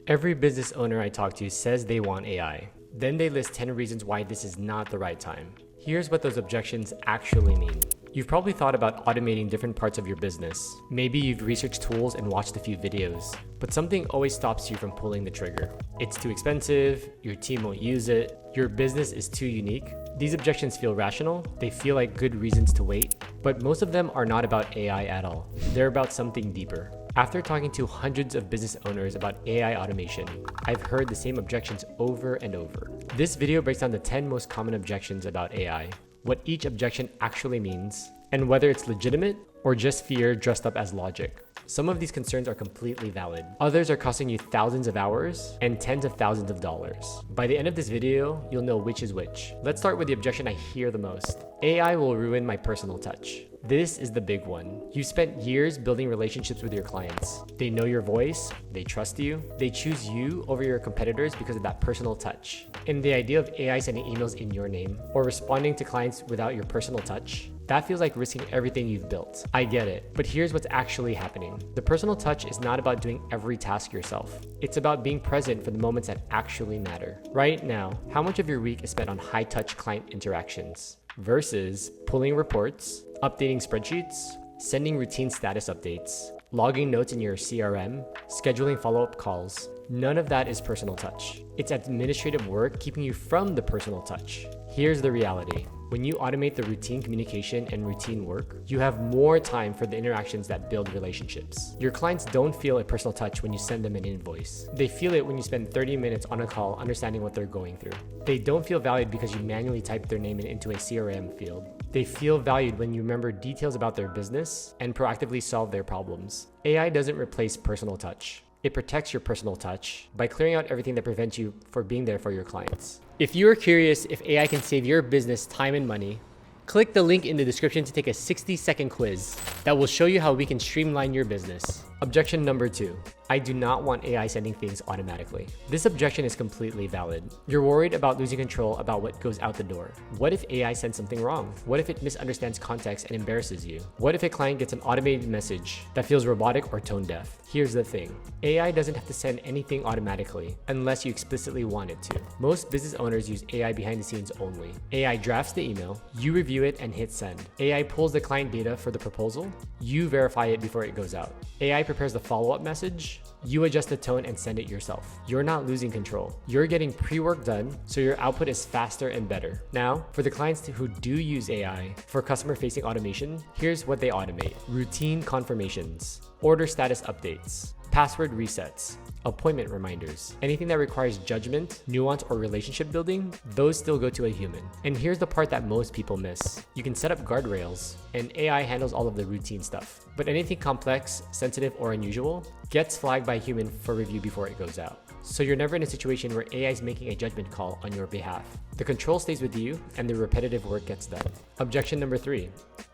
Every business owner I talk to says they want AI. Then they list 10 reasons why this is not the right time. Here's what those objections actually mean. You've probably thought about automating different parts of your business. Maybe you've researched tools and watched a few videos, but something always stops you from pulling the trigger. It's too expensive, your team won't use it, your business is too unique. These objections feel rational, they feel like good reasons to wait, but most of them are not about AI at all. They're about something deeper. After talking to hundreds of business owners about AI automation, I've heard the same objections over and over. This video breaks down the 10 most common objections about AI, what each objection actually means, and whether it's legitimate or just fear dressed up as logic. Some of these concerns are completely valid. Others are costing you thousands of hours and tens of thousands of dollars. By the end of this video, you'll know which is which. Let's start with the objection I hear the most. AI will ruin my personal touch. This is the big one. You spent years building relationships with your clients. They know your voice, they trust you, they choose you over your competitors because of that personal touch. And the idea of AI sending emails in your name or responding to clients without your personal touch, that feels like risking everything you've built. I get it, but here's what's actually happening. The personal touch is not about doing every task yourself. It's about being present for the moments that actually matter. Right now, how much of your week is spent on high-touch client interactions versus pulling reports, updating spreadsheets, sending routine status updates, logging notes in your CRM, scheduling follow-up calls? None of that is personal touch. It's administrative work keeping you from the personal touch. Here's the reality. When you automate the routine communication and routine work, you have more time for the interactions that build relationships. Your clients don't feel a personal touch when you send them an invoice. They feel it when you spend 30 minutes on a call understanding what they're going through. They don't feel valued because you manually type their name into a CRM field. They feel valued when you remember details about their business and proactively solve their problems. AI doesn't replace personal touch. It protects your personal touch by clearing out everything that prevents you from being there for your clients. If you are curious if AI can save your business time and money, click the link in the description to take a 60-second quiz that will show you how we can streamline your business. Objection number 2. I do not want AI sending things automatically. This objection is completely valid. You're worried about losing control about what goes out the door. What if AI sends something wrong? What if it misunderstands context and embarrasses you? What if a client gets an automated message that feels robotic or tone deaf? Here's the thing. AI doesn't have to send anything automatically unless you explicitly want it to. Most business owners use AI behind the scenes only. AI drafts the email, you review it and hit send. AI pulls the client data for the proposal, you verify it before it goes out. AI prepares the follow-up message, you adjust the tone and send it yourself. You're not losing control. You're getting pre-work done, so your output is faster and better. Now, for the clients who do use AI for customer-facing automation, here's what they automate. Routine confirmations, order status updates, password resets, appointment reminders. Anything that requires judgment, nuance, or relationship building, those still go to a human. And here's the part that most people miss. You can set up guardrails, and AI handles all of the routine stuff. But anything complex, sensitive, or unusual gets flagged by a human for review before it goes out. So you're never in a situation where AI is making a judgment call on your behalf. The control stays with you, and the repetitive work gets done. Objection number 3.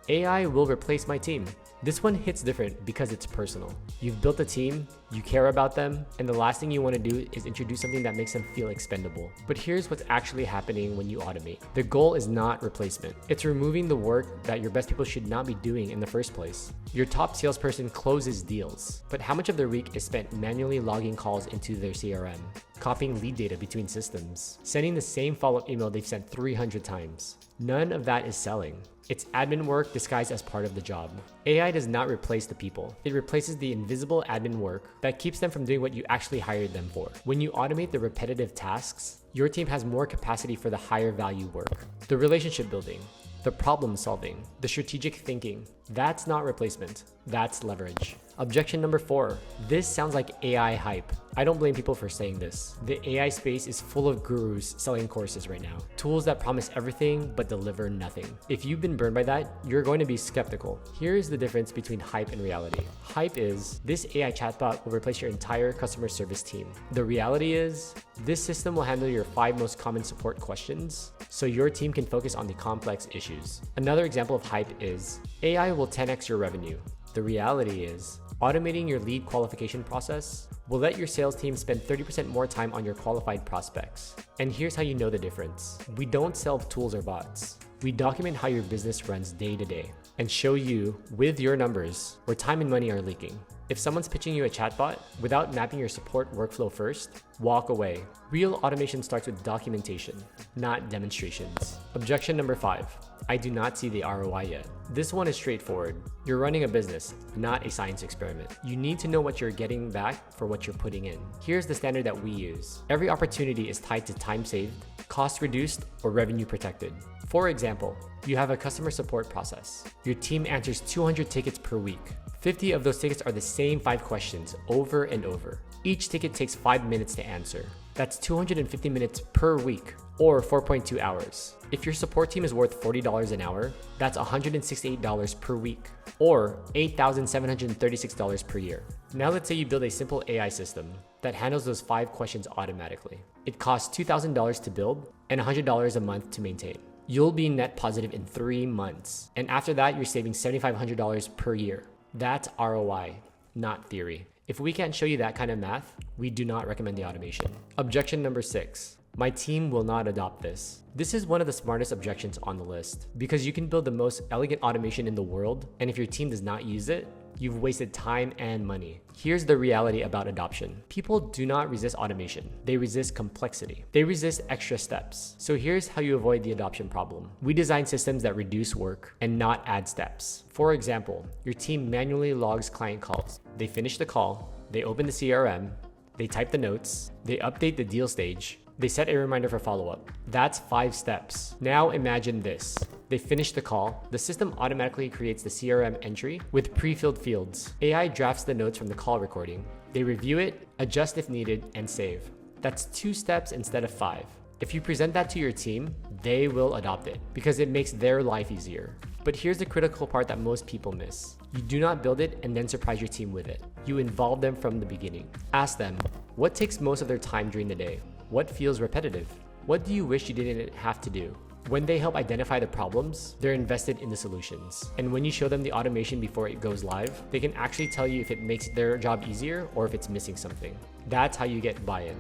AI will replace my team. This one hits different because it's personal. You've built a team, you care about them, and the last thing you want to do is introduce something that makes them feel expendable. But here's what's actually happening when you automate. The goal is not replacement. It's removing the work that your best people should not be doing in the first place. Your top salesperson closes deals, but how much of their week is spent manually logging calls into their CRM, copying lead data between systems, sending the same follow-up email they've sent 300 times? None of that is selling. It's admin work disguised as part of the job. AI does not replace the people. It replaces the invisible admin work that keeps them from doing what you actually hired them for. When you automate the repetitive tasks, your team has more capacity for the higher value work. The relationship building, the problem solving, the strategic thinking. That's not replacement, that's leverage. Objection number 4. This sounds like AI hype. I don't blame people for saying this. The AI space is full of gurus selling courses right now. Tools that promise everything but deliver nothing. If you've been burned by that, you're going to be skeptical. Here's the difference between hype and reality. Hype is, this AI chatbot will replace your entire customer service team. The reality is, this system will handle your 5 most common support questions, so your team can focus on the complex issues. Another example of hype is, AI will 10x your revenue. The reality is, automating your lead qualification process will let your sales team spend 30% more time on your qualified prospects. And here's how you know the difference. We don't sell tools or bots. We document how your business runs day to day and show you, with your numbers, where time and money are leaking. If someone's pitching you a chatbot without mapping your support workflow first, walk away. Real automation starts with documentation, not demonstrations. Objection number 5. I do not see the ROI yet. This one is straightforward. You're running a business, not a science experiment. You need to know what you're getting back for what you're putting in. Here's the standard that we use. Every opportunity is tied to time saved, cost reduced, or revenue protected. For example, you have a customer support process. Your team answers 200 tickets per week. 50 of those tickets are the same 5 questions over and over. Each ticket takes 5 minutes to answer. That's 250 minutes per week, or 4.2 hours. If your support team is worth $40 an hour, that's $168 per week, or $8,736 per year. Now let's say you build a simple AI system that handles those 5 questions automatically. It costs $2,000 to build and $100 a month to maintain. You'll be net positive in 3 months. And after that, you're saving $7,500 per year. That's ROI, not theory. If we can't show you that kind of math, we do not recommend the automation. Objection number 6. My team will not adopt this. This is one of the smartest objections on the list because you can build the most elegant automation in the world, and if your team does not use it, you've wasted time and money. Here's the reality about adoption. People do not resist automation. They resist complexity. They resist extra steps. So here's how you avoid the adoption problem. We design systems that reduce work and not add steps. For example, your team manually logs client calls. They finish the call, they open the CRM, they type the notes, they update the deal stage, they set a reminder for follow-up. That's 5 steps. Now imagine this. They finish the call. The system automatically creates the CRM entry with pre-filled fields. AI drafts the notes from the call recording. They review it, adjust if needed, and save. That's 2 steps instead of 5. If you present that to your team, they will adopt it because it makes their life easier. But here's the critical part that most people miss. You do not build it and then surprise your team with it. You involve them from the beginning. Ask them, what takes most of their time during the day? What feels repetitive? What do you wish you didn't have to do? When they help identify the problems, they're invested in the solutions. And when you show them the automation before it goes live, they can actually tell you if it makes their job easier or if it's missing something. That's how you get buy-in.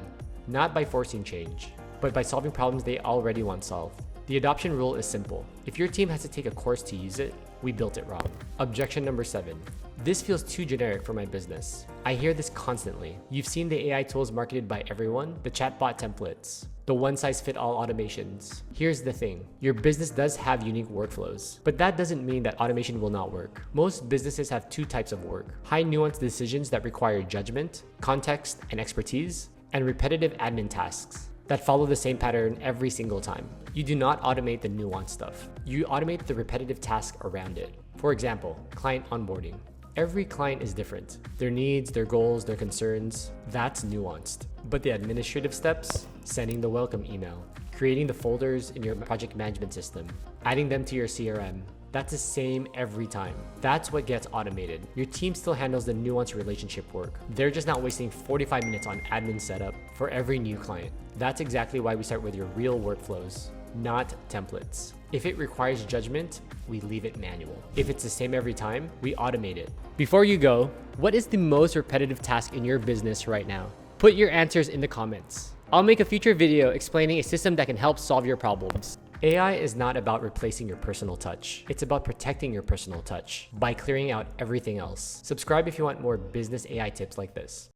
Not by forcing change, but by solving problems they already want solved. The adoption rule is simple. If your team has to take a course to use it, we built it wrong. Objection number 7. This feels too generic for my business. I hear this constantly. You've seen the AI tools marketed by everyone, the chatbot templates, the one-size-fits-all automations. Here's the thing. Your business does have unique workflows, but that doesn't mean that automation will not work. Most businesses have 2 types of work: high nuanced decisions that require judgment, context, and expertise, and repetitive admin tasks that follow the same pattern every single time. You do not automate the nuanced stuff. You automate the repetitive task around it. For example, client onboarding. Every client is different. Their needs, their goals, their concerns, that's nuanced. But the administrative steps, sending the welcome email, creating the folders in your project management system, adding them to your CRM, that's the same every time. That's what gets automated. Your team still handles the nuanced relationship work. They're just not wasting 45 minutes on admin setup for every new client. That's exactly why we start with your real workflows, not templates. If it requires judgment, we leave it manual. If it's the same every time, we automate it. Before you go, what is the most repetitive task in your business right now? Put your answers in the comments. I'll make a future video explaining a system that can help solve your problems. AI is not about replacing your personal touch. It's about protecting your personal touch by clearing out everything else. Subscribe if you want more business AI tips like this.